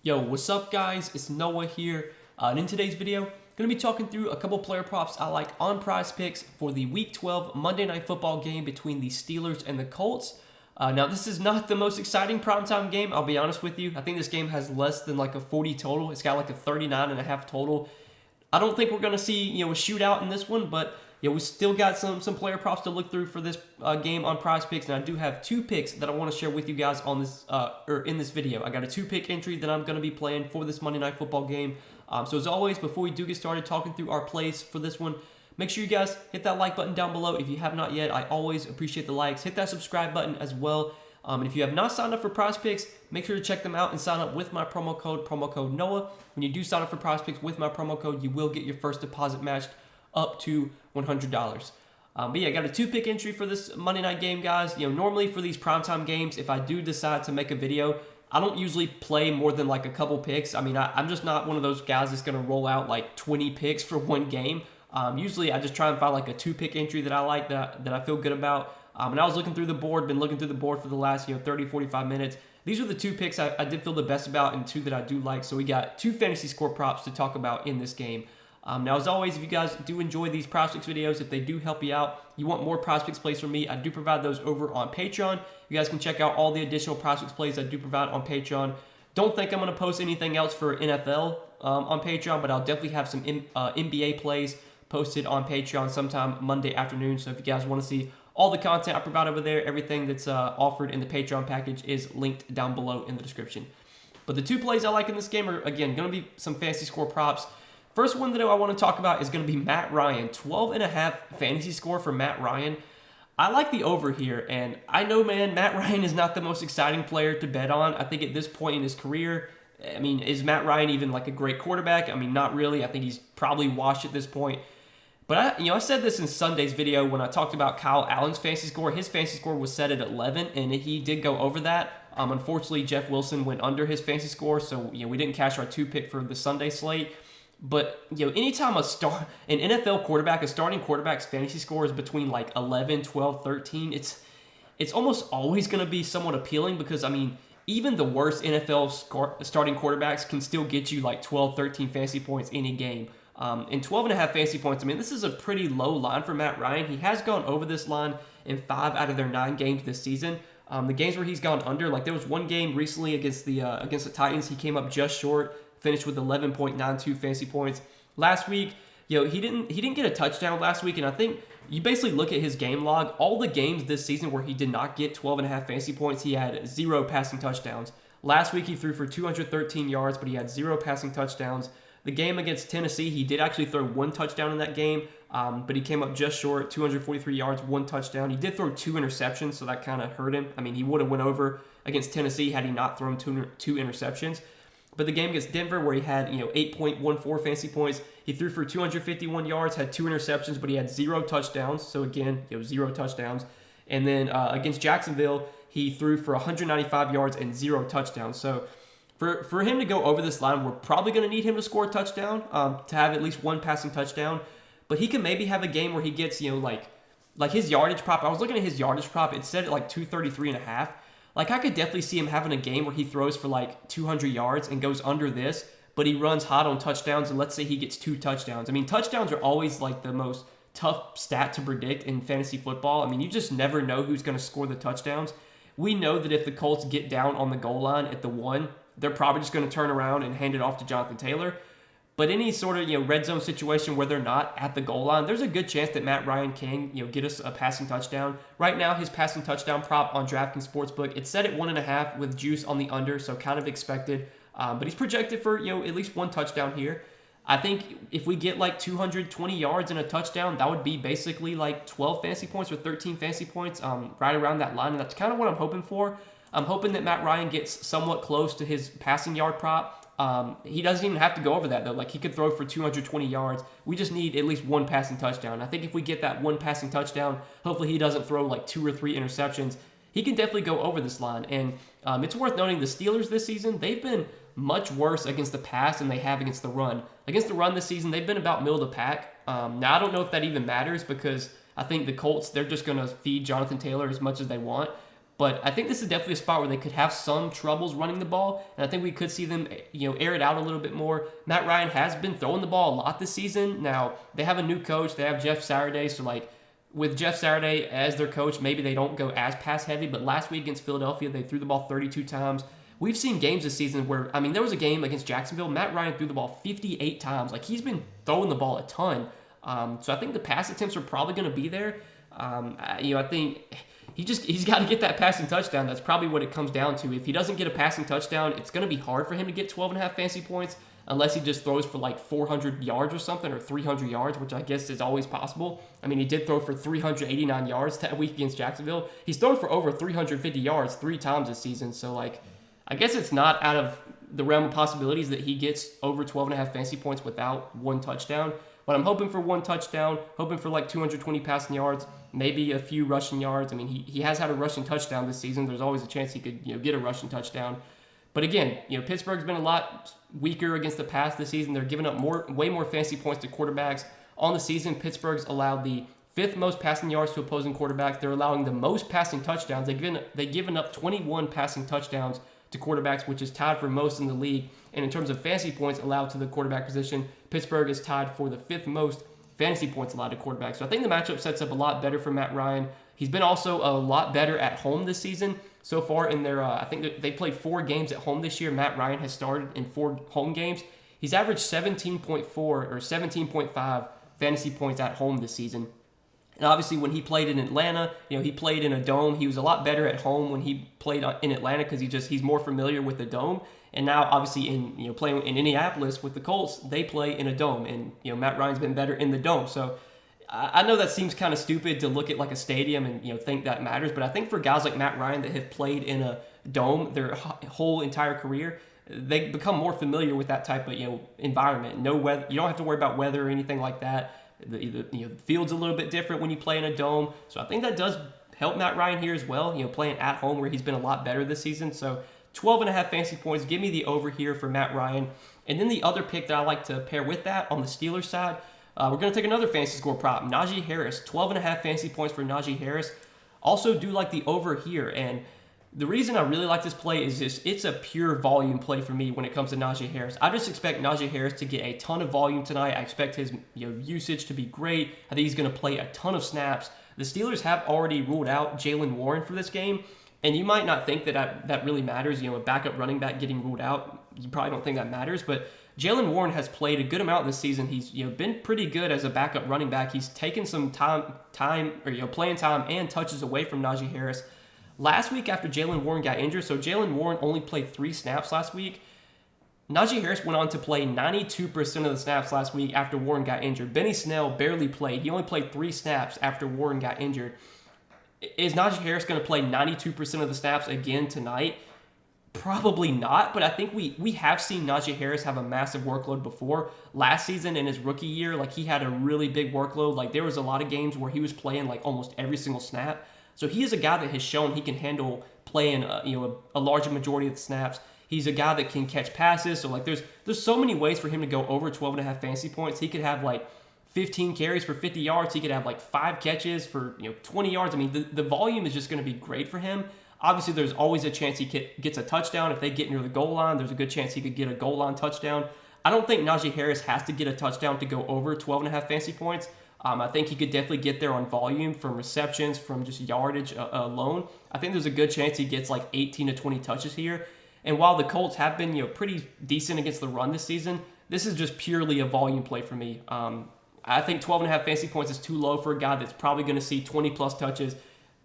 Yo, what's up guys? It's Noah here, and in today's video, I'm going to be talking through a couple player props I like on Prizepicks for the Week 12 Monday Night Football game between the Steelers and the Colts. Now, this is not the most exciting primetime game, I'll be honest with you. I think this game has less than like a 40 total. It's got like a 39.5 total. I don't think we're going to see a shootout in this one, but we still got some player props to look through for this game on Prizepicks, and I do have two picks that I want to share with you guys on this in this video. I got a two-pick entry that I'm going to be playing for this Monday Night Football game. So as always, before we do get started talking through our plays for this one, make sure you guys hit that like button down below if you have not yet. I always appreciate the likes. Hit that subscribe button as well. And if you have not signed up for Prizepicks, make sure to check them out and sign up with my promo code Noah. When you do sign up for Prizepicks with my promo code, you will get your first deposit matched up to $100. But yeah, I got a two-pick entry for this Monday night game, guys. Normally for these primetime games, if I do decide to make a video, I don't usually play more than like a couple picks. I mean, I'm just not one of those guys that's going to roll out like 20 picks for one game. Usually I just try and find like a two-pick entry that I like, that I feel good about. And I was looking through the board, been looking through the board for the last 30, 45 minutes. These are the two picks I did feel the best about and two that I do like. So we got two fantasy score props to talk about in this game. Now, as always, if you guys do enjoy these Prizepicks videos, if they do help you out, you want more Prizepicks plays from me, I do provide those over on Patreon. You guys can check out all the additional Prizepicks plays I do provide on Patreon. Don't think I'm going to post anything else for NFL on Patreon, but I'll definitely have some NBA plays posted on Patreon sometime Monday afternoon. So if you guys want to see all the content I provide over there, everything that's offered in the Patreon package is linked down below in the description. But the two plays I like in this game are, again, going to be some fantasy score props. First one that I want to talk about is going to be Matt Ryan. 12.5 fantasy score for Matt Ryan. I like the over here, and I know, man, Matt Ryan is not the most exciting player to bet on. I think at this point in his career, I mean, is Matt Ryan even like a great quarterback? I mean, not really. I think he's probably washed at this point. But I said this in Sunday's video when I talked about Kyle Allen's fantasy score. His fantasy score was set at 11, and he did go over that. Unfortunately, Jeff Wilson went under his fantasy score, so we didn't cash our two pick for the Sunday slate. But anytime an NFL quarterback, a starting quarterback's fantasy score is between like 11, 12, 13, it's almost always going to be somewhat appealing because, I mean, even the worst NFL starting quarterbacks can still get you like 12, 13 fantasy points in a game. And 12.5 fantasy points, I mean, this is a pretty low line for Matt Ryan. He has gone over this line in 5 out of their 9 games this season. The games where he's gone under, like there was one game recently against the Titans, he came up just short, finished with 11.92 fantasy points. Last week, he didn't get a touchdown last week, and I think you basically look at his game log, all the games this season where he did not get 12.5 fantasy points, he had 0 passing touchdowns. Last week he threw for 213 yards, but he had 0 passing touchdowns. The game against Tennessee, he did actually throw 1 touchdown in that game, but he came up just short, 243 yards, 1 touchdown. He did throw 2 interceptions, so that kind of hurt him. I mean, he would have went over against Tennessee had he not thrown two interceptions. But the game against Denver, where he had 8.14 fantasy points, he threw for 251 yards, had 2 interceptions, but he had 0 touchdowns. So again, 0 touchdowns. And then against Jacksonville, he threw for 195 yards and 0 touchdowns. So for him to go over this line, we're probably going to need him to score a touchdown, to have at least 1 passing touchdown. But he can maybe have a game where he gets, like his yardage prop. I was looking at his yardage prop. It said at like 233.5. Like, I could definitely see him having a game where he throws for like 200 yards and goes under this, but he runs hot on touchdowns, and let's say he gets 2 touchdowns. I mean, touchdowns are always like the most tough stat to predict in fantasy football. I mean, you just never know who's going to score the touchdowns. We know that if the Colts get down on the goal line at the 1, they're probably just going to turn around and hand it off to Jonathan Taylor. But any sort of red zone situation where they're not at the goal line, there's a good chance that Matt Ryan can get us a passing touchdown. Right now, his passing touchdown prop on DraftKings Sportsbook, it's set at 1.5 with juice on the under, so kind of expected. But he's projected for at least 1 touchdown here. I think if we get like 220 yards and a touchdown, that would be basically like 12 fantasy points or 13 fantasy points, right around that line, and that's kind of what I'm hoping for. I'm hoping that Matt Ryan gets somewhat close to his passing yard prop. He doesn't even have to go over that, though. Like, he could throw for 220 yards. We just need at least 1 passing touchdown. I think if we get that 1 passing touchdown, hopefully he doesn't throw like 2 or 3 interceptions. He can definitely go over this line. And it's worth noting the Steelers this season, they've been much worse against the pass than they have against the run. Against the run this season, they've been about middle of the pack. Now, I don't know if that even matters because I think the Colts, they're just going to feed Jonathan Taylor as much as they want. But I think this is definitely a spot where they could have some troubles running the ball, and I think we could see them, air it out a little bit more. Matt Ryan has been throwing the ball a lot this season. Now, they have a new coach. They have Jeff Saturday, so with Jeff Saturday as their coach, maybe they don't go as pass heavy, but last week against Philadelphia, they threw the ball 32 times. We've seen games this season where, there was a game against Jacksonville, Matt Ryan threw the ball 58 times. He's been throwing the ball a ton. So I think the pass attempts are probably going to be there. I think he's got to get that passing touchdown. That's probably what it comes down to. If he doesn't get a passing touchdown, it's going to be hard for him to get 12.5 fantasy points unless he just throws for 400 yards or something, or 300 yards, which I guess is always possible. He did throw for 389 yards that week against Jacksonville. He's thrown for over 350 yards 3 times this season. So, I guess it's not out of the realm of possibilities that he gets over 12.5 fantasy points without 1 touchdown. But I'm hoping for 1 touchdown, hoping for 220 passing yards, maybe a few rushing yards. He has had a rushing touchdown this season. There's always a chance he could get a rushing touchdown. But again, Pittsburgh's been a lot weaker against the pass this season. They're giving up way more fantasy points to quarterbacks. On the season, Pittsburgh's allowed the 5th most passing yards to opposing quarterbacks. They're allowing the most passing touchdowns. They've given up 21 passing touchdowns to quarterbacks, which is tied for most in the league. And in terms of fantasy points allowed to the quarterback position, Pittsburgh is tied for the 5th most fantasy points allowed to quarterbacks. So I think the matchup sets up a lot better for Matt Ryan. He's been also a lot better at home this season. So far in their, I think they played 4 games at home this year. Matt Ryan has started in 4 home games. He's averaged 17.4 or 17.5 fantasy points at home this season. And obviously when he played in Atlanta, he played in a dome. He was a lot better at home when he played in Atlanta because he's more familiar with the dome. And now obviously in playing in Indianapolis with the Colts, they play in a dome, and Matt Ryan's been better in the dome. So I know that seems kind of stupid to look at a stadium and think that matters, but I think for guys like Matt Ryan that have played in a dome their whole entire career, they become more familiar with that type of environment. No weather, you don't have to worry about weather or anything like that. The field's a little bit different when you play in a dome, so I think that does help Matt Ryan here as well. Playing at home where he's been a lot better this season. So 12.5 fantasy points. Give me the over here for Matt Ryan. And then the other pick that I like to pair with that on the Steelers side, we're going to take another fantasy score prop. Najee Harris, 12.5 fantasy points for Najee Harris. Also do like the over here. And the reason I really like this play is it's a pure volume play for me when it comes to Najee Harris. I just expect Najee Harris to get a ton of volume tonight. I expect his usage to be great. I think he's going to play a ton of snaps. The Steelers have already ruled out Jaylen Warren for this game. And you might not think that really matters. A backup running back getting ruled out, you probably don't think that matters. But Jaylen Warren has played a good amount this season. He's been pretty good as a backup running back. He's taken some playing time and touches away from Najee Harris. Last week after Jaylen Warren got injured, so Jaylen Warren only played 3 snaps last week. Najee Harris went on to play 92% of the snaps last week after Warren got injured. Benny Snell barely played. He only played 3 snaps after Warren got injured. Is Najee Harris going to play 92% of the snaps again tonight? Probably not, but I think we have seen Najee Harris have a massive workload before. Last season in his rookie year, he had a really big workload. There was a lot of games where he was playing almost every single snap. So he is a guy that has shown he can handle playing a larger majority of the snaps. He's a guy that can catch passes. So there's so many ways for him to go over 12.5 fantasy points. He could have 15 carries for 50 yards. He could have 5 catches for 20 yards. The volume is just going to be great for him. Obviously, there's always a chance he gets a touchdown. If they get near the goal line, there's a good chance he could get a goal line touchdown. I don't think Najee Harris has to get a touchdown to go over 12.5 fantasy points. I think he could definitely get there on volume from receptions, from just yardage alone. I think there's a good chance he gets 18 to 20 touches here. And while the Colts have been pretty decent against the run this season, this is just purely a volume play for me. I think 12.5 fantasy points is too low for a guy that's probably going to see 20-plus touches.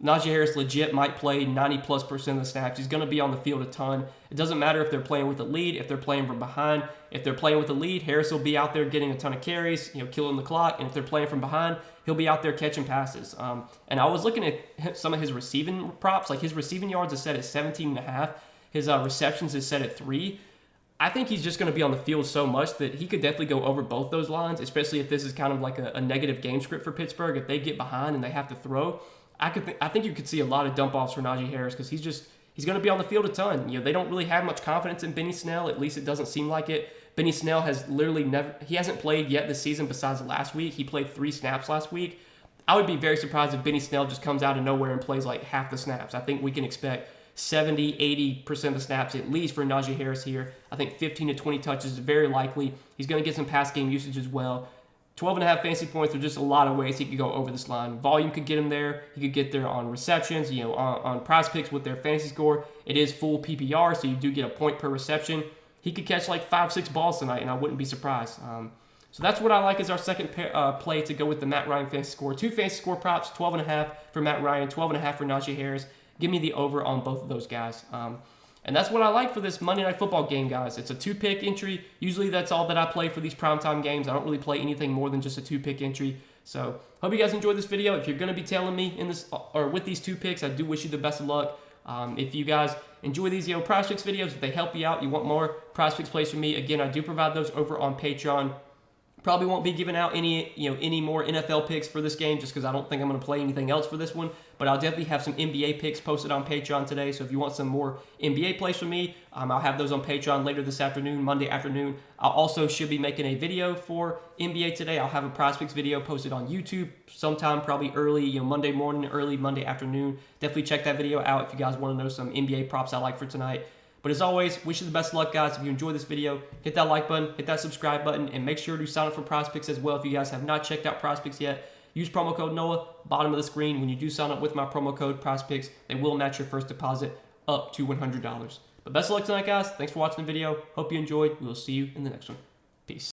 Najee Harris legit might play 90+% of the snaps. He's going to be on the field a ton. It doesn't matter if they're playing with a lead, if they're playing from behind. If they're playing with a lead, Harris will be out there getting a ton of carries, killing the clock. And if they're playing from behind, he'll be out there catching passes. And I was looking at some of his receiving props. His receiving yards is set at 17.5. His receptions is set at 3. I think he's just going to be on the field so much that he could definitely go over both those lines, especially if this is kind of a negative game script for Pittsburgh. If they get behind and they have to throw, I think you could see a lot of dump-offs for Najee Harris because he's going to be on the field a ton. They don't really have much confidence in Benny Snell. At least it doesn't seem like it. Benny Snell has literally he hasn't played yet this season besides last week. He played 3 snaps last week. I would be very surprised if Benny Snell just comes out of nowhere and plays like half the snaps. I think we can expect 70, 80% of the snaps at least for Najee Harris here. I think 15 to 20 touches is very likely. He's going to get some pass game usage as well. 12.5 fantasy points are just a lot of ways he could go over this line. Volume could get him there. He could get there on receptions, on Prizepicks with their fantasy score. It is full PPR, so you do get a point per reception. He could catch like 5-6 balls tonight, and I wouldn't be surprised. So that's what I like as our second play to go with the Matt Ryan fantasy score. 2 fantasy score props, 12.5 for Matt Ryan, 12.5 for Najee Harris. Give me the over on both of those guys. And that's what I like for this Monday Night Football game, guys. It's a 2-pick entry. Usually that's all that I play for these primetime games. I don't really play anything more than just a 2-pick entry. So hope you guys enjoyed this video. If you're going to be tailing me in this or with these 2 picks, I do wish you the best of luck. If you guys enjoy these Prizepicks videos, if they help you out, you want more Prizepicks plays from me, again, I do provide those over on Patreon. Probably won't be giving out any more NFL picks for this game just because I don't think I'm going to play anything else for this one. But I'll definitely have some NBA picks posted on Patreon today. So if you want some more NBA plays from me, I'll have those on Patreon later this afternoon, Monday afternoon. I also should be making a video for NBA today. I'll have a Prizepicks video posted on YouTube sometime probably early, Monday morning, early Monday afternoon. Definitely check that video out if you guys want to know some NBA props I like for tonight. But as always, wish you the best of luck, guys. If you enjoyed this video, hit that like button, hit that subscribe button, and make sure to sign up for Prizepicks as well. If you guys have not checked out Prizepicks yet, use promo code NOAH, bottom of the screen. When you do sign up with my promo code Prizepicks, they will match your first deposit up to $100. But best of luck tonight, guys. Thanks for watching the video. Hope you enjoyed. We will see you in the next one. Peace.